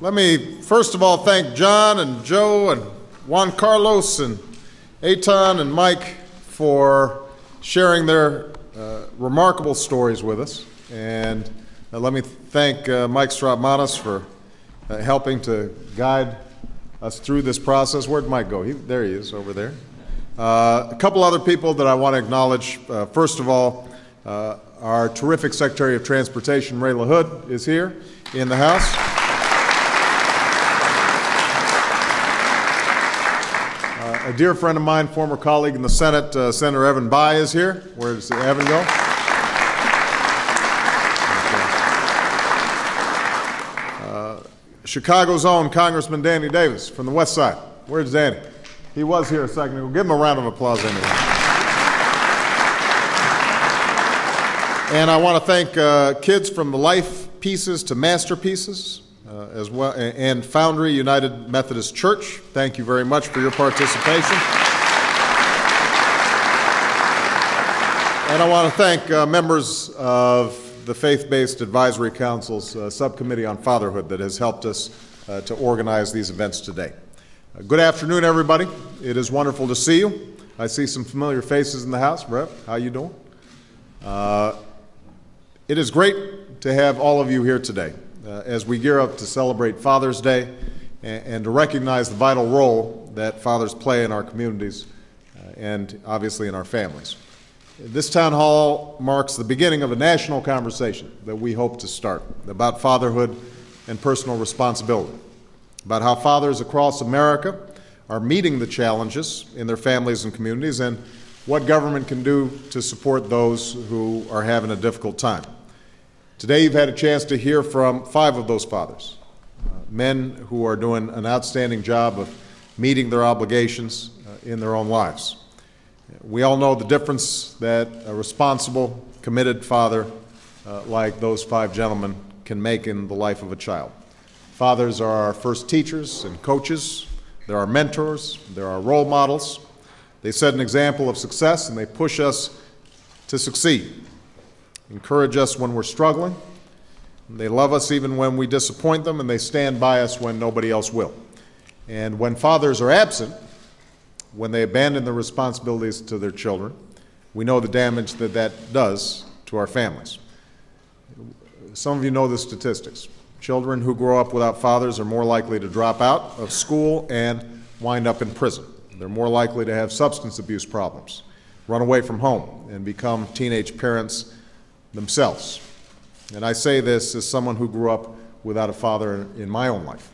Let me first of all thank John and Joe and Juan Carlos and Etan and Mike for sharing their remarkable stories with us. And let me thank Mike Strautmanis for helping to guide us through this process. Where'd Mike go? There he is, over there. A couple other people that I want to acknowledge. First of all, our terrific Secretary of Transportation, LaHood, is here in the House. A dear friend of mine, former colleague in the Senate, Senator Evan Bayh, is here. Where does Evan go? Chicago's own Congressman Danny Davis from the West Side. Where's Danny? He was here a second ago. Give him a round of applause anyway. And I want to thank kids from the Life Pieces to Masterpieces as well, and Foundry United Methodist Church. Thank you very much for your participation. And I want to thank members of the Faith-Based Advisory Council's Subcommittee on Fatherhood that has helped us to organize these events today. Good afternoon, everybody. It is wonderful to see you. I see some familiar faces in the house. Rev, how you doing? It is great to have all of you here today as we gear up to celebrate Father's Day and to recognize the vital role that fathers play in our communities and obviously in our families. This town hall marks the beginning of a national conversation that we hope to start about fatherhood and personal responsibility, about how fathers across America are meeting the challenges in their families and communities and what government can do to support those who are having a difficult time. Today you've had a chance to hear from 5 of those fathers, men who are doing an outstanding job of meeting their obligations in their own lives. We all know the difference that a responsible, committed father like those 5 gentlemen can make in the life of a child. Fathers are our first teachers and coaches. They're our mentors. They're our role models. They set an example of success, and they push us to succeed, encourage us when we're struggling. They love us even when we disappoint them, and they stand by us when nobody else will. And when fathers are absent, when they abandon their responsibilities to their children, we know the damage that that does to our families. Some of you know the statistics. Children who grow up without fathers are more likely to drop out of school and wind up in prison. They're more likely to have substance abuse problems, run away from home, and become teenage parents themselves. And I say this as someone who grew up without a father in my own life.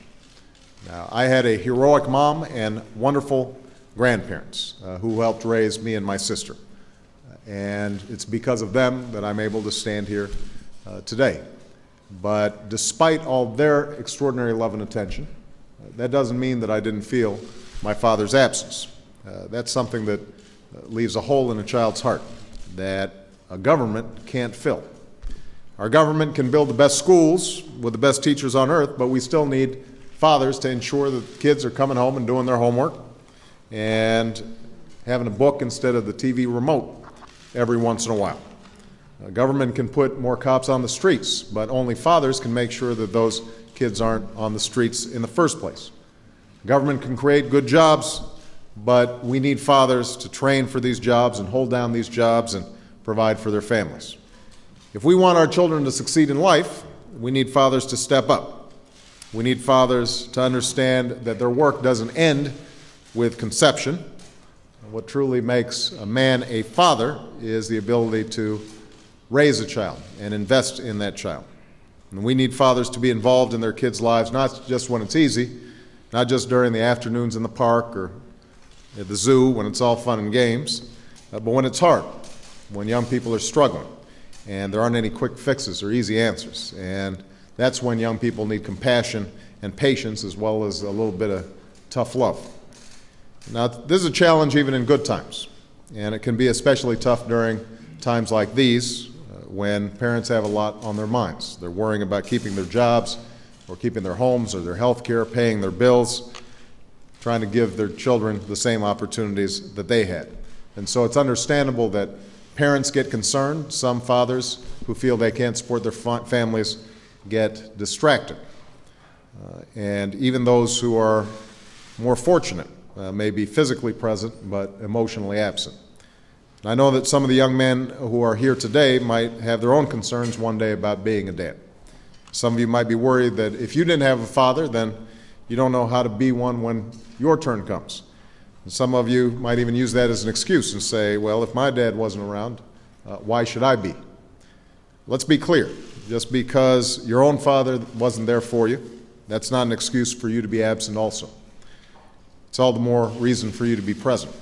Now, I had a heroic mom and wonderful grandparents who helped raise me and my sister. And it's because of them that I'm able to stand here today. But despite all their extraordinary love and attention, that doesn't mean that I didn't feel my father's absence. That's something that leaves a hole in a child's heart that a government can't fill. Our government can build the best schools with the best teachers on earth, but we still need fathers to ensure that kids are coming home and doing their homework and having a book instead of the TV remote every once in a while. Government can put more cops on the streets, but only fathers can make sure that those kids aren't on the streets in the first place. Government can create good jobs, but we need fathers to train for these jobs and hold down these jobs and provide for their families. If we want our children to succeed in life, we need fathers to step up. We need fathers to understand that their work doesn't end with conception. What truly makes a man a father is the ability to raise a child and invest in that child. And we need fathers to be involved in their kids' lives, not just when it's easy, not just during the afternoons in the park or at the zoo when it's all fun and games, but when it's hard, when young people are struggling and there aren't any quick fixes or easy answers. And that's when young people need compassion and patience as well as a little bit of tough love. Now, this is a challenge even in good times, and it can be especially tough during times like these when parents have a lot on their minds. They're worrying about keeping their jobs or keeping their homes or their health care, paying their bills, trying to give their children the same opportunities that they had. And so it's understandable that parents get concerned. Some fathers who feel they can't support their families get distracted. and even those who are more fortunate may be physically present but emotionally absent. And I know that some of the young men who are here today might have their own concerns one day about being a dad. Some of you might be worried that if you didn't have a father, then you don't know how to be one when your turn comes. And some of you might even use that as an excuse and say, well, if my dad wasn't around, why should I be? Let's be clear. Just because your own father wasn't there for you, that's not an excuse for you to be absent also. It's all the more reason for you to be present.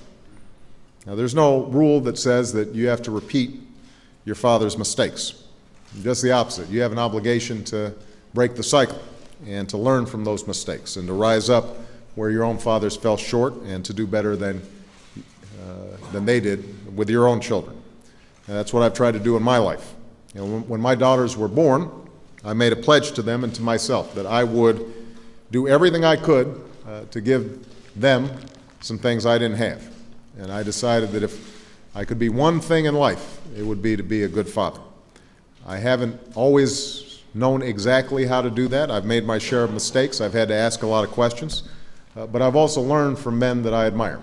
Now, there's no rule that says that you have to repeat your father's mistakes. Just the opposite. You have an obligation to break the cycle and to learn from those mistakes and to rise up where your own fathers fell short and to do better than they did with your own children. And that's what I've tried to do in my life. You know, when my daughters were born, I made a pledge to them and to myself that I would do everything I could to give them some things I didn't have. And I decided that if I could be one thing in life, it would be to be a good father. I haven't always known exactly how to do that. I've made my share of mistakes. I've had to ask a lot of questions. But I've also learned from men that I admire.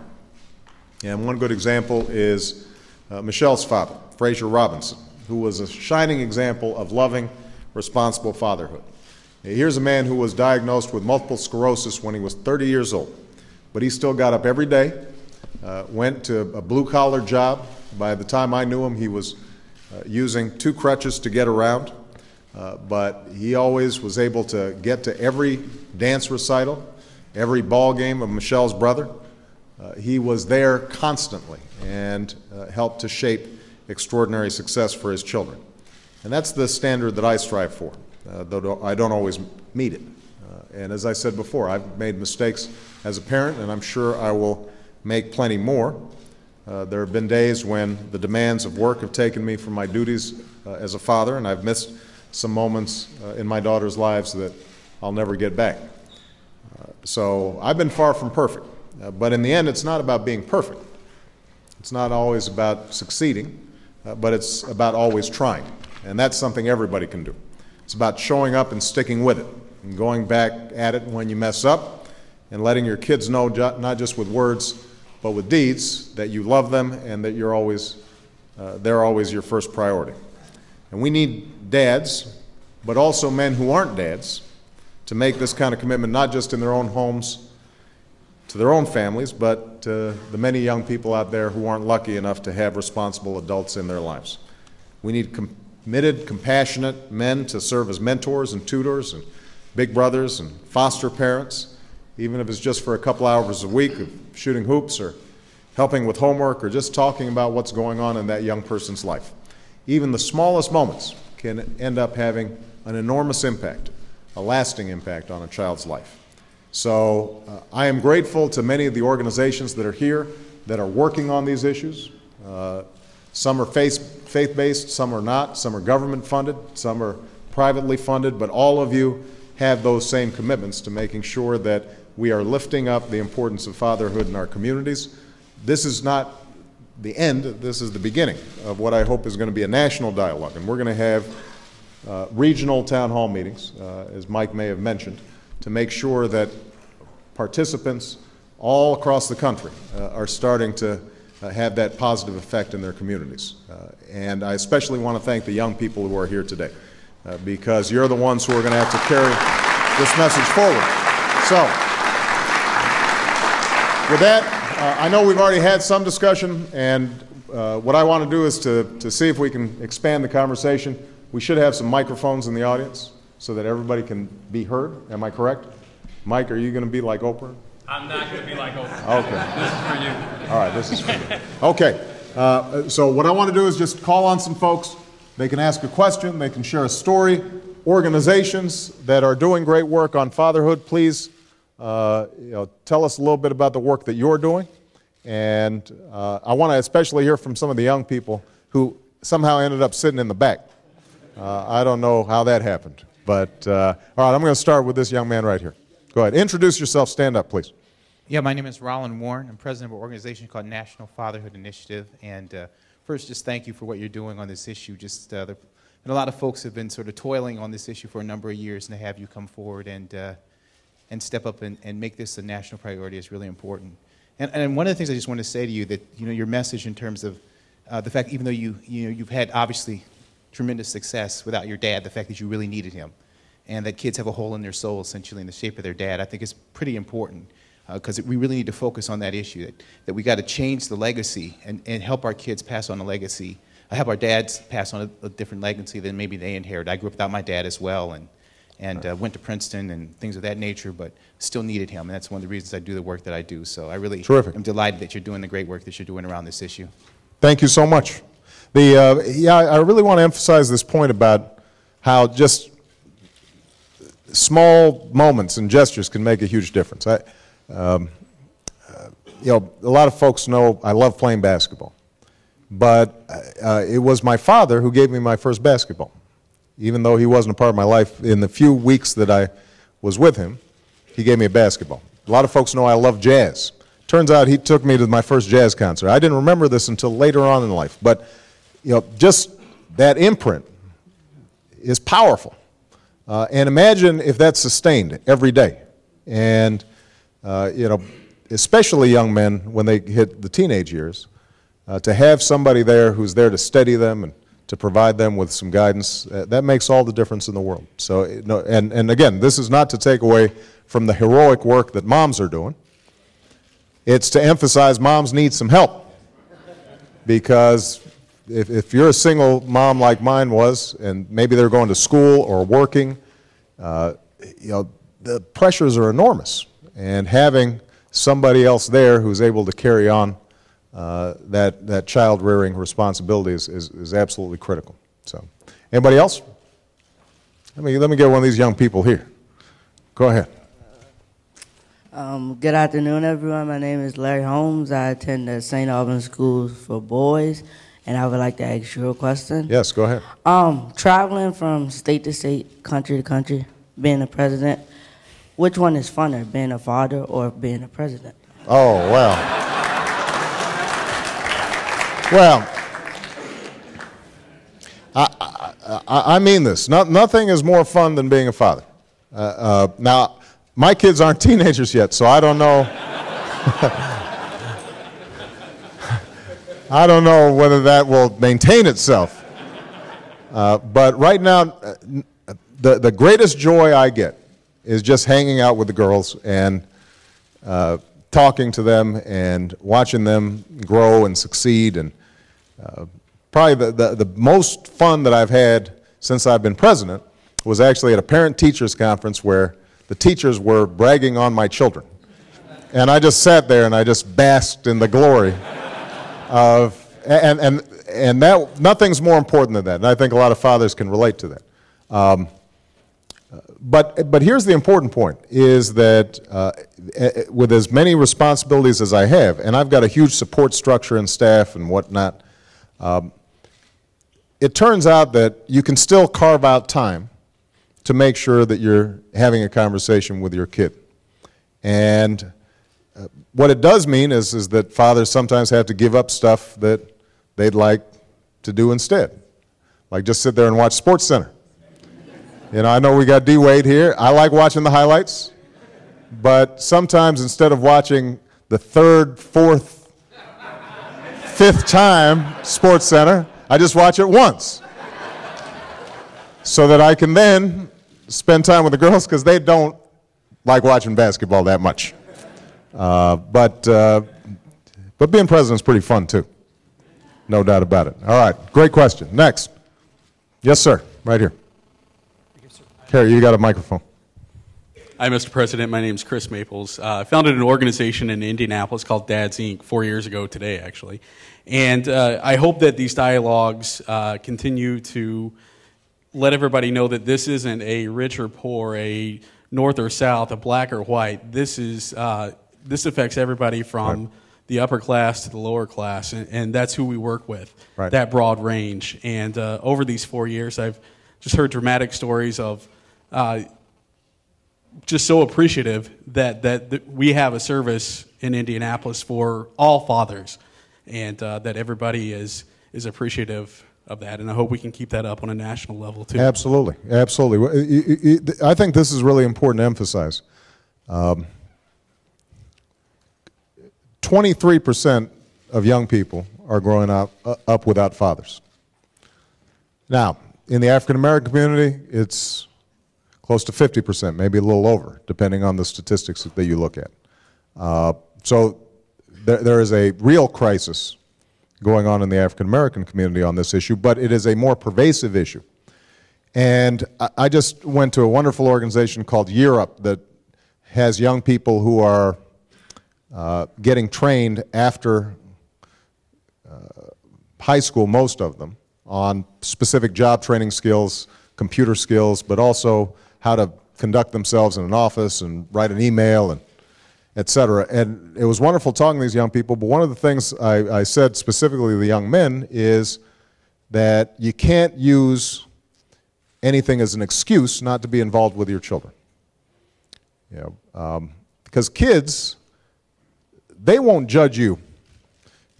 And one good example is Michelle's father, Fraser Robinson, who was a shining example of loving, responsible fatherhood. Here's a man who was diagnosed with multiple sclerosis when he was 30 years old. But he still got up every day, went to a blue-collar job. By the time I knew him, he was using 2 crutches to get around. But he always was able to get to every dance recital, every ball game of Michelle's brother. He was there constantly and helped to shape extraordinary success for his children. And that's the standard that I strive for, though I don't always meet it. And as I said before, I've made mistakes as a parent, and I'm sure I will make plenty more. There have been days when the demands of work have taken me from my duties as a father, and I've missed some moments in my daughters' lives that I'll never get back. So I've been far from perfect, but in the end, it's not about being perfect. It's not always about succeeding, but it's about always trying, and that's something everybody can do. It's about showing up and sticking with it, and going back at it when you mess up, and letting your kids know, not just with words, but with deeds, that you love them and that they're always your first priority. And we need dads, but also men who aren't dads, to make this kind of commitment, not just in their own homes, to their own families, but to the many young people out there who aren't lucky enough to have responsible adults in their lives. We need committed, compassionate men to serve as mentors and tutors and big brothers and foster parents, even if it's just for a couple hours a week of shooting hoops or helping with homework or just talking about what's going on in that young person's life. Even the smallest moments can end up having an enormous impact, a lasting impact on a child's life. So I am grateful to many of the organizations that are here that are working on these issues. Some are faith-based, some are not, some are government-funded, some are privately funded, but all of you have those same commitments to making sure that we are lifting up the importance of fatherhood in our communities. This is not the end, this is the beginning of what I hope is going to be a national dialogue, and we're going to have regional town hall meetings, as Mike may have mentioned, to make sure that participants all across the country are starting to have that positive effect in their communities. And I especially want to thank the young people who are here today, because you're the ones who are going to have to carry this message forward. So, with that, I know we've already had some discussion, and what I want to do is to see if we can expand the conversation. We should have some microphones in the audience so that everybody can be heard. Am I correct? Mike, are you going to be like Oprah? I'm not going to be like Oprah. Okay. This is for you. All right, this is for you. Okay. So what I want to do is just call on some folks. They can ask a question. They can share a story. Organizations that are doing great work on fatherhood, please tell us a little bit about the work that you're doing. And I want to especially hear from some of the young people who somehow ended up sitting in the back. I don't know how that happened. But, all right, I'm going to start with this young man right here. Go ahead. Introduce yourself. Stand up, please. Yeah, my name is Warren. I'm president of an organization called National Fatherhood Initiative. And first, just thank you for what you're doing on this issue. And a lot of folks have been sort of toiling on this issue for a number of years, and to have you come forward and and step up and make this a national priority is really important. And one of the things I just want to say to you that, your message in terms of the fact, even though you've had obviously tremendous success without your dad, the fact that you really needed him, and that kids have a hole in their soul essentially in the shape of their dad, I think is pretty important, because we really need to focus on that issue, that we got to change the legacy and help our kids pass on the legacy, help our dads pass on a different legacy than maybe they inherit. I grew up without my dad as well, and went to Princeton and things of that nature, but still needed him, and that's one of the reasons I do the work that I do. So I really am delighted that you're doing the great work that you're doing around this issue. Thank you so much. I really want to emphasize this point about how just small moments and gestures can make a huge difference. A lot of folks know I love playing basketball, but it was my father who gave me my first basketball. Even though he wasn't a part of my life, in the few weeks that I was with him, he gave me a basketball. A lot of folks know I love jazz. Turns out he took me to my first jazz concert. I didn't remember this until later on in life, but just that imprint is powerful. And imagine if that's sustained every day. And especially young men when they hit the teenage years, to have somebody there who's there to steady them and to provide them with some guidance, that makes all the difference in the world. So, and again, this is not to take away from the heroic work that moms are doing. It's to emphasize moms need some help. Because if you're a single mom like mine was, and maybe they're going to school or working, the pressures are enormous. And having somebody else there who's able to carry on that child rearing responsibility is absolutely critical. So, anybody else? Let me get one of these young people here. Go ahead. Good afternoon, everyone. My name is Larry Holmes. I attend the St. Albans Schools for Boys, and I would like to ask you a question. Yes, go ahead. Traveling from state to state, country to country, being a president, which one is funner, being a father or being a president? Oh, well. Well, I mean this. Nothing is more fun than being a father. Now, my kids aren't teenagers yet, so I don't know. I don't know whether that will maintain itself. But right now, the greatest joy I get is just hanging out with the girls and talking to them and watching them grow and succeed. And probably the most fun that I've had since I've been president was actually at a parent-teachers conference where the teachers were bragging on my children. And I just sat there and I just basked in the glory of, and that, nothing's more important than that. And I think a lot of fathers can relate to that. But here's the important point, is that with as many responsibilities as I have, and I've got a huge support structure and staff and whatnot, it turns out that you can still carve out time to make sure that you're having a conversation with your kid. And what it does mean is that fathers sometimes have to give up stuff that they'd like to do instead, like just sit there and watch SportsCenter. I know we got D. Wade here. I like watching the highlights, but sometimes instead of watching the third, fourth, fifth time SportsCenter, I just watch it once, so that I can then spend time with the girls, because they don't like watching basketball that much. But being president is pretty fun too, no doubt about it. All right, great question. Next. Yes, sir, right here. Harry, you got a microphone. Hi, Mr. President. My name is Chris Maples. I founded an organization in Indianapolis called Dads Inc. 4 years ago today, actually. And I hope that these dialogues continue to let everybody know that this isn't a rich or poor, a north or south, a black or white. This affects everybody from the upper class to the lower class, and that's who we work with, that broad range. And over these 4 years, I've just heard dramatic stories of just so appreciative that we have a service in Indianapolis for all fathers, and that everybody is appreciative of that, and I hope we can keep that up on a national level too. Absolutely, absolutely. I think this is really important to emphasize. 23% of young people are growing up without fathers. Now, in the African American community, it's close to 50%, maybe a little over, depending on the statistics that you look at. So there is a real crisis going on in the African American community on this issue, but it is a more pervasive issue. And I just went to a wonderful organization called Year Up that has young people who are getting trained after high school, most of them, on specific job training skills, computer skills, but also how to conduct themselves in an office and write an email and et cetera. And it was wonderful talking to these young people, but one of the things I said specifically to the young men is that you can't use anything as an excuse not to be involved with your children. You know, because kids, they won't judge you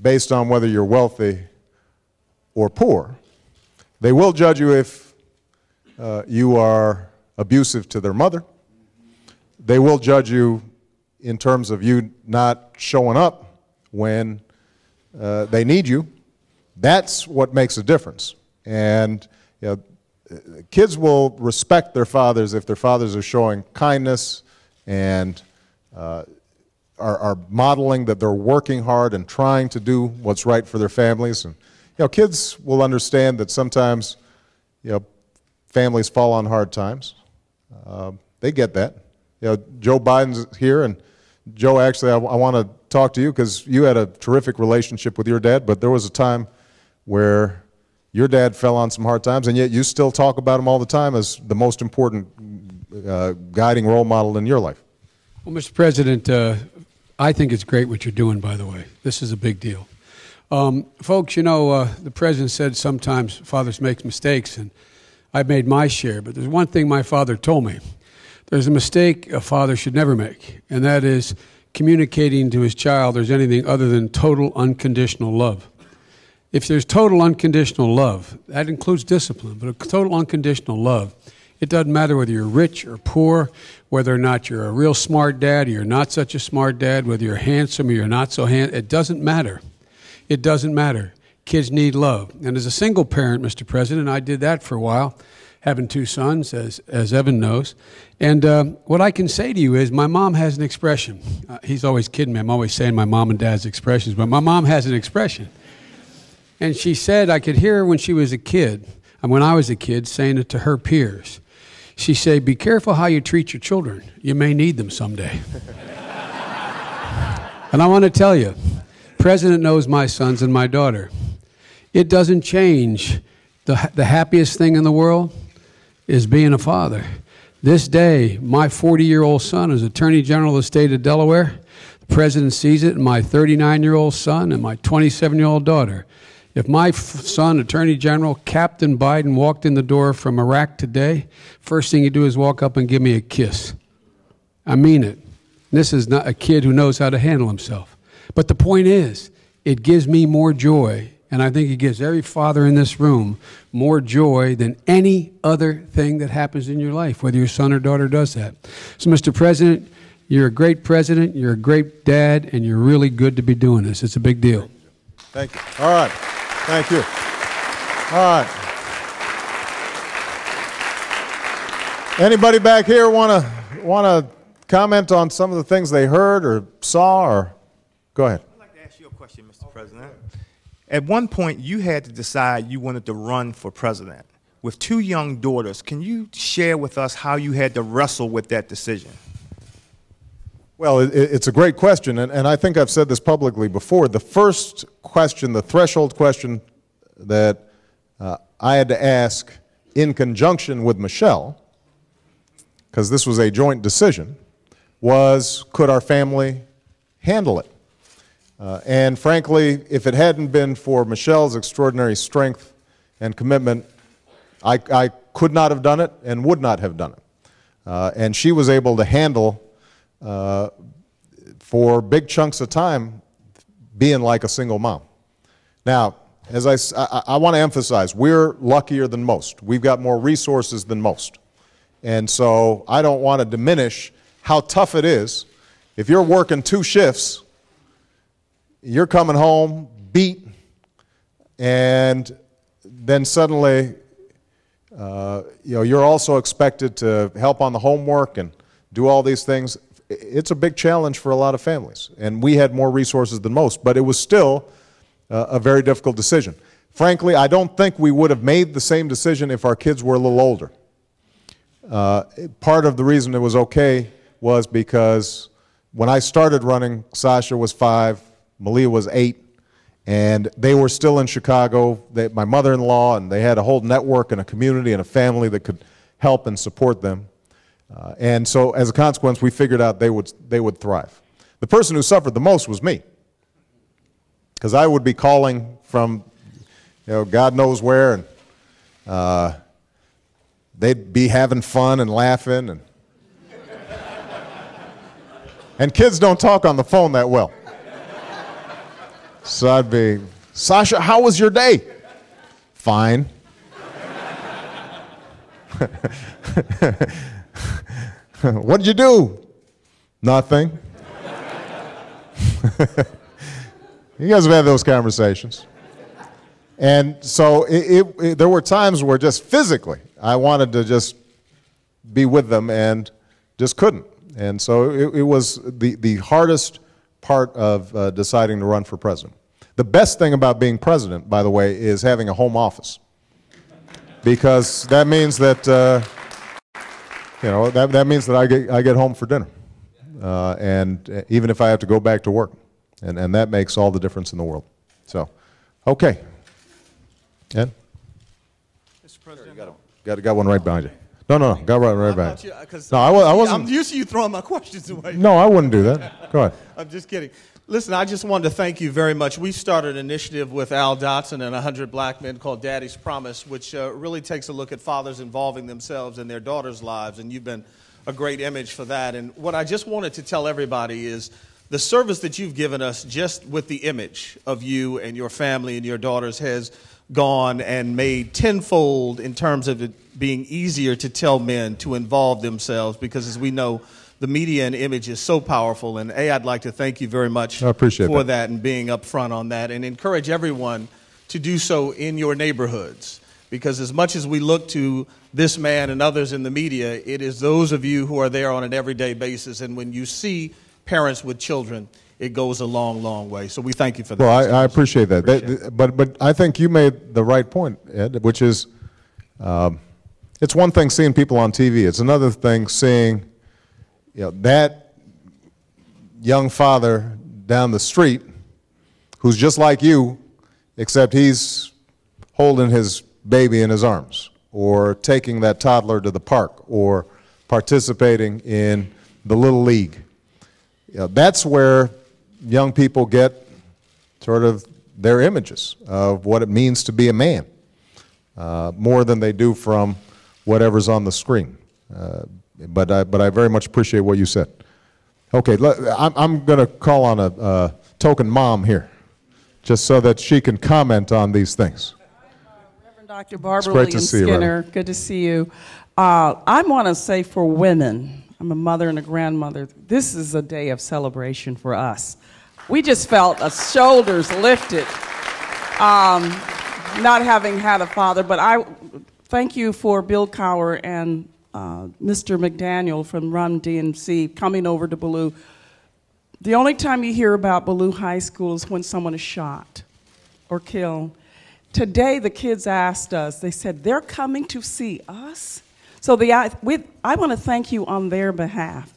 based on whether you're wealthy or poor. They will judge you if you are abusive to their mother. They will judge you in terms of you not showing up when they need you. That's what makes a difference. And you know, kids will respect their fathers if their fathers are showing kindness and are modeling that they're working hard and trying to do what's right for their families. And you know, kids will understand that sometimes, you know, families fall on hard times. They get that. You know, Joe Biden's here, and Joe, actually, I want to talk to you because you had a terrific relationship with your dad, but there was a time where your dad fell on some hard times, and yet you still talk about him all the time as the most important guiding role model in your life. Well, Mr. President, I think it's great what you're doing, by the way. This is a big deal. Folks, you know, the President said sometimes fathers make mistakes, and I've made my share, but there's one thing my father told me. There's a mistake a father should never make, and that is communicating to his child there's anything other than total unconditional love. If there's total unconditional love, that includes discipline, but a total unconditional love, it doesn't matter whether you're rich or poor, whether or not you're a real smart dad or you're not such a smart dad, whether you're handsome or you're not so handsome, it doesn't matter. It doesn't matter. Kids need love. And as a single parent, Mr. President, I did that for a while, having two sons, as Evan knows. And what I can say to you is my mom has an expression. He's always kidding me. I'm always saying my mom and dad's expressions, but my mom has an expression. And she said, I could hear her when she was a kid, and when I was a kid, saying it to her peers. She said, be careful how you treat your children. You may need them someday. And I want to tell you, President knows my sons and my daughter. It doesn't change. The happiest thing in the world is being a father. This day, my 40-year-old son is Attorney General of the state of Delaware. The President sees it in my 39-year-old son and my 27-year-old daughter. If my son, Attorney General Captain Biden, walked in the door from Iraq today, first thing he'd do is walk up and give me a kiss. I mean it. This is not a kid who knows how to handle himself. But the point is, it gives me more joy, and I think it gives every father in this room more joy than any other thing that happens in your life, whether your son or daughter does that. So, Mr. President, you're a great president, you're a great dad, and you're really good to be doing this. It's a big deal. Thank you. All right. Thank you. All right. Anybody back here want to comment on some of the things they heard or saw, or go ahead. I'd like to ask you a question, Mr. President. At one point, you had to decide you wanted to run for president. With two young daughters, can you share with us how you had to wrestle with that decision? Well, it's a great question, and I think I've said this publicly before. The first question, the threshold question that I had to ask in conjunction with Michelle, because this was a joint decision, was could our family handle it? And frankly, if it hadn't been for Michelle's extraordinary strength and commitment, I could not have done it and would not have done it. And she was able to handle, for big chunks of time, being like a single mom. Now, as I want to emphasize, we're luckier than most. We've got more resources than most. And so I don't want to diminish how tough it is. If you're working 2 shifts, you're coming home beat, and then suddenly you're also expected to help on the homework and do all these things. It's a big challenge for a lot of families, and we had more resources than most, but it was still a very difficult decision. Frankly, I don't think we would have made the same decision if our kids were a little older. Part of the reason it was okay was because when I started running, Sasha was 5, Malia was 8, and they were still in Chicago. My mother-in-law, and they had a whole network and a community and a family that could help and support them. And so as a consequence, we figured out they would thrive. The person who suffered the most was me, because I would be calling from God knows where, and they'd be having fun and laughing, and kids don't talk on the phone that well. So I'd be, Sasha, how was your day? Fine. What did you do? Nothing. You guys have had those conversations. And so there were times where just physically I wanted to just be with them and just couldn't. And so it was the hardest part of deciding to run for president. The best thing about being president, by the way, is having a home office, because that means that that means that I get home for dinner, and even if I have to go back to work, and that makes all the difference in the world. So, okay, Ed? Mr. President, got one right behind you. No, got right behind you. No, I wasn't. I'm used to you throwing my questions away. No, I wouldn't do that. Go ahead. I'm just kidding. Listen, I just wanted to thank you very much. We started an initiative with Al Dotson and 100 black men called Daddy's Promise, which really takes a look at fathers involving themselves in their daughters' lives, and you've been a great image for that. And what I just wanted to tell everybody is the service that you've given us just with the image of you and your family and your daughters has gone and made tenfold in terms of it being easier to tell men to involve themselves, because as we know, the media and image is so powerful. And I'd like to thank you very much for that and being upfront on that, and encourage everyone to do so in your neighborhoods, because as much as we look to this man and others in the media, it is those of you who are there on an everyday basis, and when you see parents with children, it goes a long, long way. So we thank you for that. Well, I appreciate that. But I think you made the right point, Ed, which is it's one thing seeing people on TV. It's another thing seeing that young father down the street who's just like you, except he's holding his baby in his arms, or taking that toddler to the park, or participating in the Little League. That's where young people get sort of their images of what it means to be a man, more than they do from whatever's on the screen. But I very much appreciate what you said. Okay, I'm going to call on a token mom here, just so that she can comment on these things. Reverend Dr. Barbara Lee Skinner, good to see you. I want to say for women, I'm a mother and a grandmother, this is a day of celebration for us. We just felt our shoulders lifted, not having had a father, but I thank you for Bill Cower and Mr. McDaniel from Run DMC coming over to Ballou. The only time you hear about Ballou High School is when someone is shot or killed. Today, the kids asked us, they said, they're coming to see us? So I want to thank you on their behalf,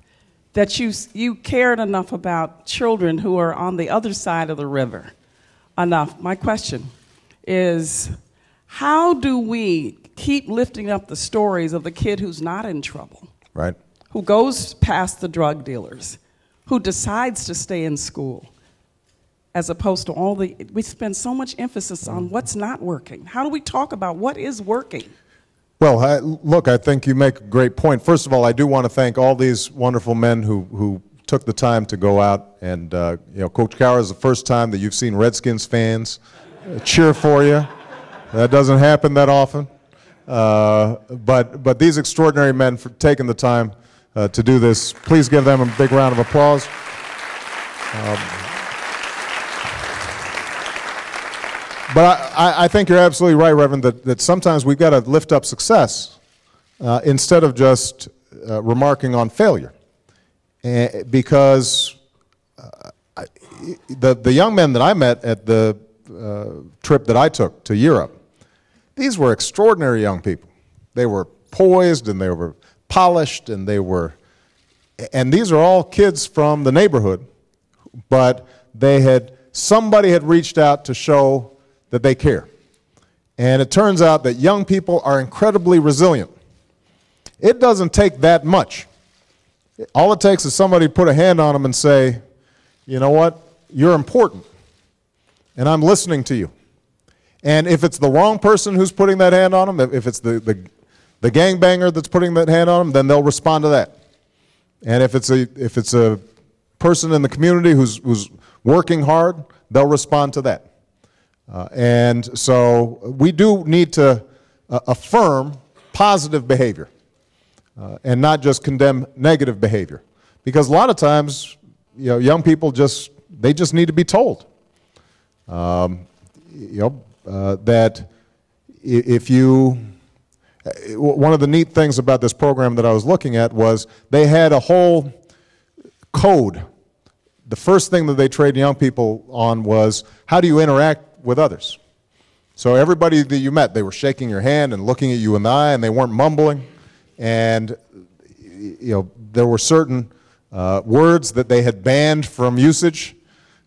that you cared enough about children who are on the other side of the river. Enough. My question is, how do we keep lifting up the stories of the kid who's not in trouble, right? Who goes past the drug dealers, who decides to stay in school, as opposed to we spend so much emphasis on what's not working. How do we talk about what is working? Well, look, I think you make a great point. First of all, I do want to thank all these wonderful men who took the time to go out and, Coach Cower, is the first time that you've seen Redskins fans cheer for you. That doesn't happen that often. But these extraordinary men for taking the time to do this. Please give them a big round of applause. But I think you're absolutely right, Reverend, that sometimes we've got to lift up success instead of just remarking on failure. Because the young men that I met at the trip that I took to Europe, these were extraordinary young people. They were poised and they were polished and and these are all kids from the neighborhood, but somebody had reached out to show that they care. And it turns out that young people are incredibly resilient. It doesn't take that much. All it takes is somebody to put a hand on them and say, you know what, you're important, and I'm listening to you. And if it's the wrong person who's putting that hand on them, if it's the gangbanger that's putting that hand on them, then they'll respond to that. And if it's a person in the community who's working hard, they'll respond to that. And so we do need to affirm positive behavior and not just condemn negative behavior. Because a lot of times, young people just need to be told. That if you, one of the neat things about this program that I was looking at was they had a whole code. The first thing that they trained young people on was, how do you interact with others? So everybody that you met, they were shaking your hand and looking at you in the eye, and they weren't mumbling. And there were certain words that they had banned from usage.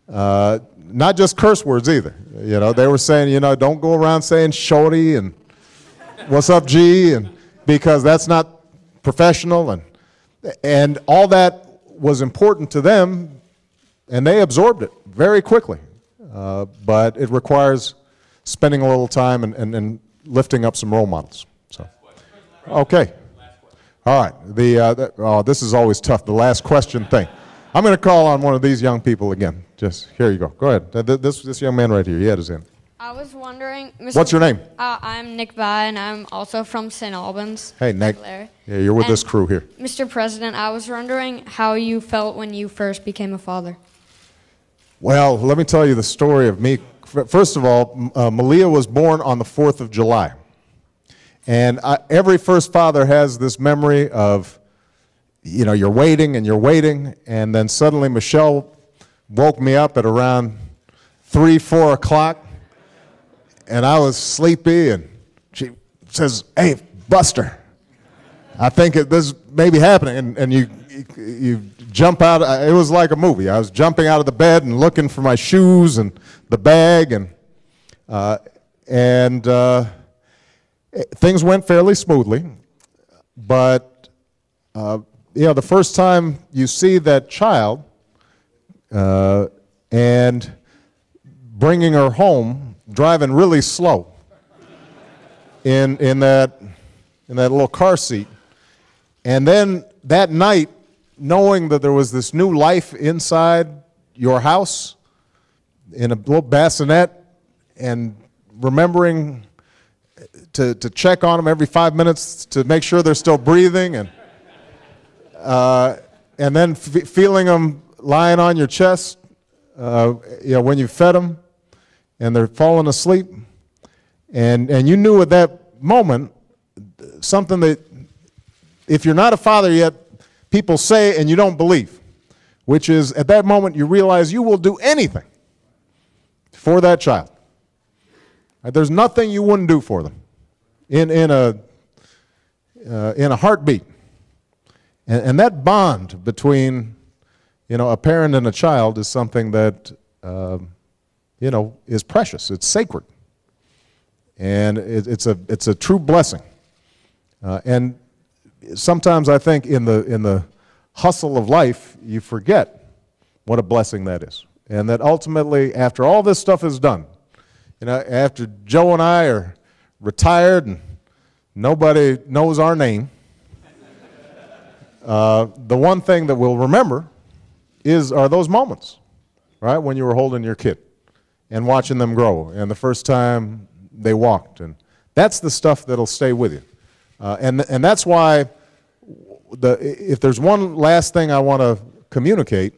Not just curse words either. They were saying, don't go around saying shorty and what's up, G, and because that's not professional, and all that was important to them, and they absorbed it very quickly. But it requires spending a little time and lifting up some role models. So, okay, all right. This is always tough. The last question thing. I'm going to call on one of these young people again. Just here you go. Go ahead. This young man right here. He had his hand. I was wondering, What's your name? I'm Nick Bayh, and I'm also from St. Albans. Hey, Nick. Yeah, you're with this crew here. Mr. President, I was wondering how you felt when you first became a father. Well, let me tell you the story of me. First of all, Malia was born on the 4th of July. And every first father has this memory of, you're waiting, and then suddenly Michelle woke me up at around 3, 4 o'clock, and I was sleepy, and she says, "Hey, Buster, I think this may be happening," and you jump out. It was like a movie. I was jumping out of the bed and looking for my shoes and the bag, and things went fairly smoothly. But the first time you see that child and bringing her home, driving really slow in that little car seat, and then that night, knowing that there was this new life inside your house in a little bassinet, and remembering to check on them every 5 minutes to make sure they're still breathing, and then feeling them lying on your chest, when you fed them, and they're falling asleep, and you knew at that moment something that, if you're not a father yet, people say and you don't believe, which is at that moment you realize you will do anything for that child. Right? There's nothing you wouldn't do for them in a heartbeat, and that bond between a parent and a child is something that is precious. It's sacred, and it's a true blessing. And sometimes I think in the hustle of life, you forget what a blessing that is, and that ultimately, after all this stuff is done, after Joe and I are retired and nobody knows our name, the one thing that we'll remember are those moments, right, when you were holding your kid and watching them grow, and the first time they walked, and that's the stuff that'll stay with you. And that's why if there's one last thing I want to communicate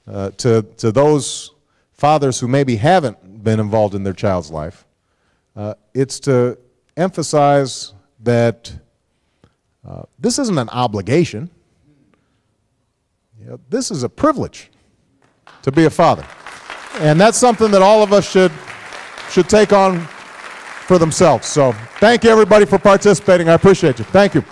to those fathers who maybe haven't been involved in their child's life, it's to emphasize that this isn't an obligation. This is a privilege to be a father. And that's something that all of us should take on for themselves. So thank you, everybody, for participating. I appreciate you. Thank you.